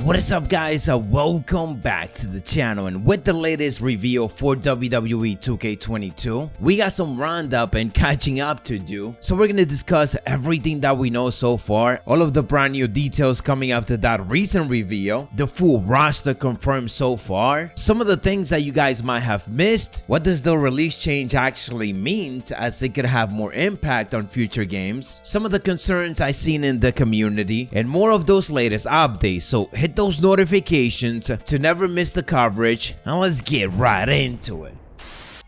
What is up, guys? Welcome back to the channel, and with the latest reveal for WWE 2K22, we got some roundup and catching up to do. So we're gonna discuss everything that we know so far, all of the brand new details coming after that recent reveal, the full roster confirmed so far, some of the things that you guys might have missed, what does the release change actually mean as it could have more impact on future games, some of the concerns I've seen in the community, and more of those latest updates. So hit those notifications to never miss the coverage, and let's get right into it.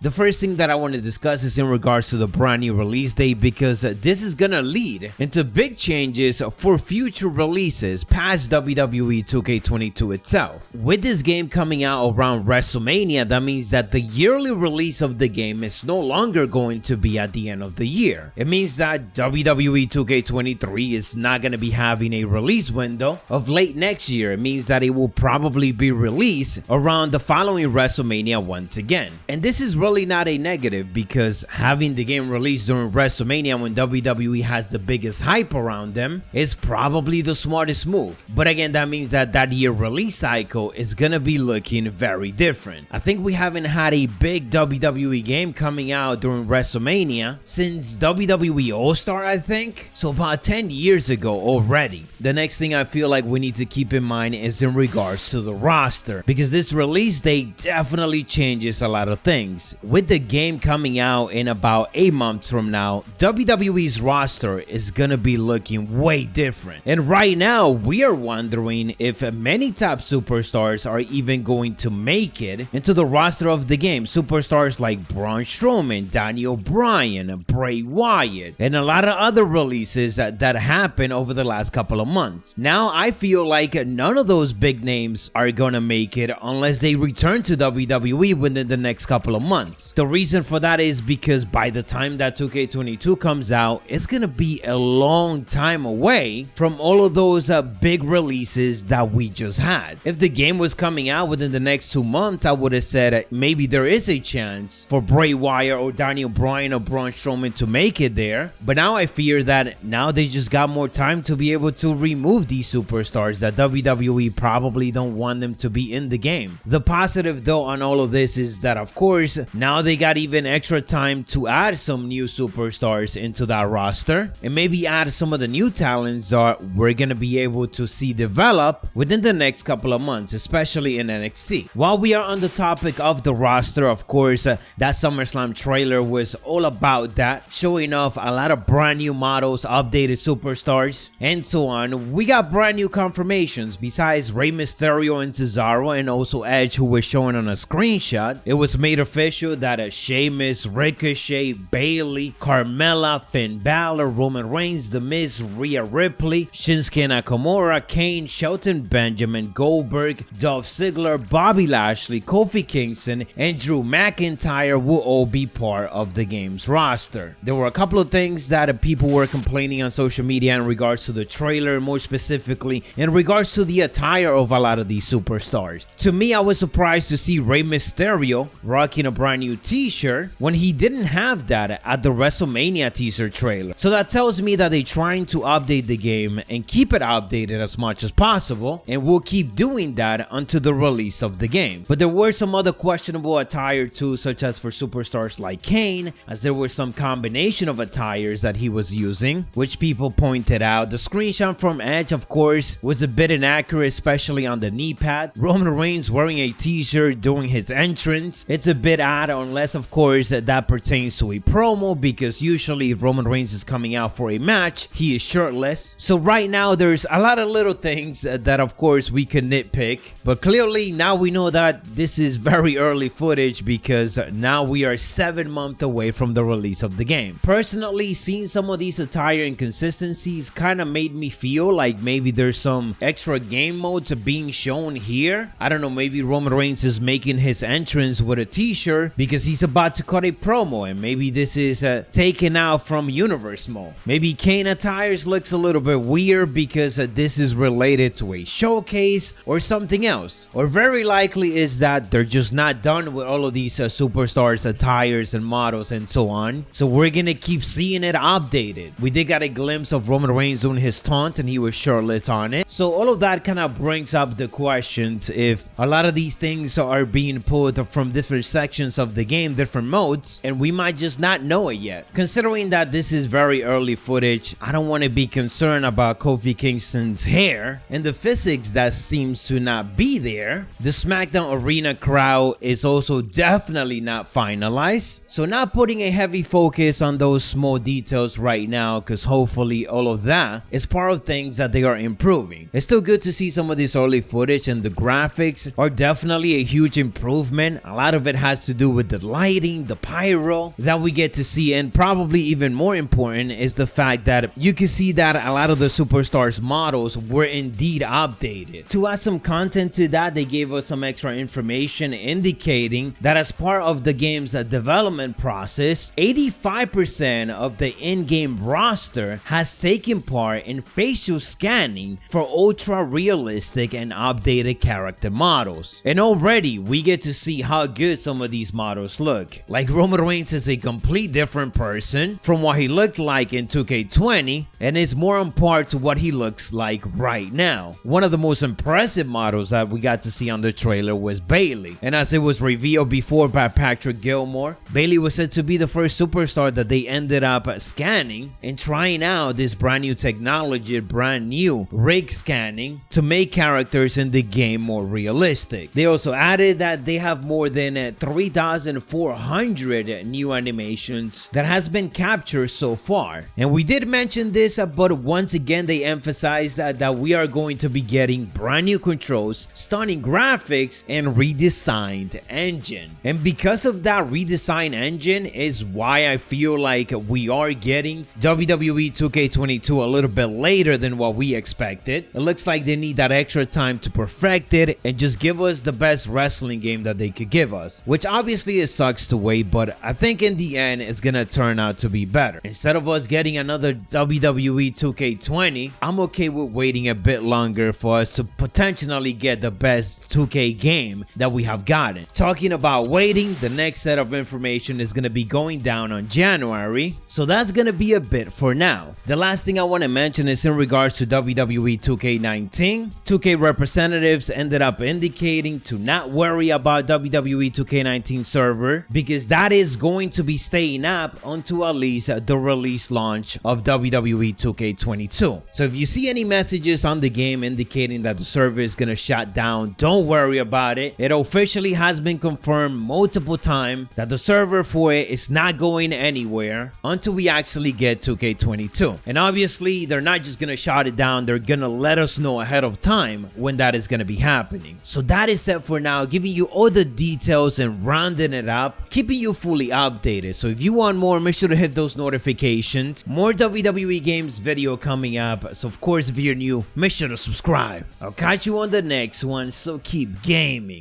The first thing that I want to discuss is in regards to the brand new release date, because this is gonna lead into big changes for future releases past WWE 2K22 itself. With this game coming out around WrestleMania, that means that the yearly release of the game is no longer going to be at the end of the year. It means that WWE 2K23 is not gonna be having a release window of late next year. It means that it will probably be released around the following WrestleMania once again. And this is really not a negative, because having the game released during WrestleMania when WWE has the biggest hype around them is probably the smartest move. But again, that means that that year release cycle is gonna be looking very different. I think we haven't had a big WWE game coming out during WrestleMania since WWE All-Star, I think. So about 10 years ago already. The next thing I feel like we need to keep in mind is in regards to the roster, because this release date definitely changes a lot of things. With the game coming out in about 8 months from now, WWE's roster is gonna be looking way different. And right now, we are wondering if many top superstars are even going to make it into the roster of the game. Superstars like Braun Strowman, Daniel Bryan, Bray Wyatt, and a lot of other releases that happened over the last couple of months. Now, I feel like none of those big names are gonna make it unless they return to WWE within the next couple of months. The reason for that is because by the time that 2K22 comes out, it's gonna be a long time away from all of those big releases that we just had. If the game was coming out within the next 2 months, I would have said maybe there is a chance for Bray Wyatt or Daniel Bryan or Braun Strowman to make it there. But now I fear that now they just got more time to be able to remove these superstars that WWE probably don't want them to be in the game. The positive though on all of this is that, of course, now they got even extra time to add some new superstars into that roster, and maybe add some of the new talents that we're gonna be able to see develop within the next couple of months, especially in NXT. While we are on the topic of the roster, of course, that SummerSlam trailer was all about that, showing off a lot of brand new models, updated superstars, and so on. We got brand new confirmations besides Rey Mysterio and Cesaro, and also Edge, who was shown on a screenshot. It was made official that Sheamus, Ricochet, Bayley, Carmella, Finn Balor, Roman Reigns, The Miz, Rhea Ripley, Shinsuke Nakamura, Kane, Shelton Benjamin, Goldberg, Dolph Ziggler, Bobby Lashley, Kofi Kingston, and Drew McIntyre will all be part of the game's roster. There were a couple of things that people were complaining on social media in regards to the trailer, more specifically in regards to the attire of a lot of these superstars. To me, I was surprised to see Rey Mysterio rocking a brand new t-shirt when he didn't have that at the WrestleMania teaser trailer. So that tells me that they're trying to update the game and keep it updated as much as possible, and we'll keep doing that until the release of the game. But there were some other questionable attire too, such as for superstars like Kane, as there was some combination of attires that he was using, which people pointed out. The screenshot from Edge, of course, was a bit inaccurate, especially on the knee pad. Roman Reigns wearing a t-shirt during his entrance, it's a bit odd, unless of course that pertains to a promo, because usually if Roman Reigns is coming out for a match, he is shirtless. So right now there's a lot of little things that of course we can nitpick, but clearly now we know that this is very early footage, because now we are 7 months away from the release of the game. Personally, seeing some of these attire inconsistencies kind of made me feel like maybe there's some extra game modes being shown here. I don't know, maybe Roman Reigns is making his entrance with a t-shirt here because he's about to cut a promo, and maybe this is taken out from universe mode. Maybe Kane attires looks a little bit weird because this is related to a showcase or something else. Or very likely is that they're just not done with all of these superstars attires and models and so on. So we're gonna keep seeing it updated. We did get a glimpse of Roman Reigns doing his taunt and he was shirtless on it. So all of that kind of brings up the questions if a lot of these things are being pulled from different sections of the game, different modes, and we might just not know it yet. Considering that this is very early footage, I don't want to be concerned about Kofi Kingston's hair and the physics that seems to not be there. The SmackDown Arena crowd is also definitely not finalized, so not putting a heavy focus on those small details right now, because hopefully all of that is part of things that they are improving. It's still good to see some of this early footage, and the graphics are definitely a huge improvement. A lot of it has to do with the lighting, the pyro that we get to see, and probably even more important is the fact that you can see that a lot of the superstars models were indeed updated. To add some content to that, they gave us some extra information indicating that as part of the game's development process, 85% of the in-game roster has taken part in facial scanning for ultra realistic and updated character models. And already we get to see how good some of these models look. Like Roman Reigns is a complete different person from what he looked like in 2K20, and is more on par to what he looks like right now. One of the most impressive models that we got to see on the trailer was Bayley, and as it was revealed before by Patrick Gilmore, Bayley was said to be the first superstar that they ended up scanning and trying out this brand new technology, brand new rig scanning to make characters in the game more realistic. They also added that they have more than 3,400 new animations that has been captured so far. And we did mention this, but once again they emphasized that we are going to be getting brand new controls, stunning graphics, and redesigned engine. And because of that redesigned engine is why I feel like we are getting WWE 2K22 a little bit later than what we expected. It looks like they need that extra time to perfect it and just give us the best wrestling game that they could give us, which obviously it sucks to wait, but I think in the end it's gonna turn out to be better. Instead of us getting another WWE 2K20, I'm okay with waiting a bit longer for us to potentially get the best 2K game that we have gotten. Talking about waiting, the next set of information is gonna be going down on January, so that's gonna be a bit for now. The last thing I want to mention is in regards to WWE 2K19. 2K representatives ended up indicating to not worry about WWE 2K19 server because that is going to be staying up until at least the release launch of WWE 2K22. So if you see any messages on the game indicating that the server is gonna shut down, don't worry about it. It officially has been confirmed multiple times that the server for it is not going anywhere until we actually get 2K22. And obviously they're not just gonna shut it down, they're gonna let us know ahead of time when that is gonna be happening. So that is it for now, giving you all the details and rounding it up, keeping you fully updated. So if you want more, make sure to hit those notifications. More WWE games video coming up, so of course if you're new, make sure to subscribe. I'll catch you on the next one, so keep gaming.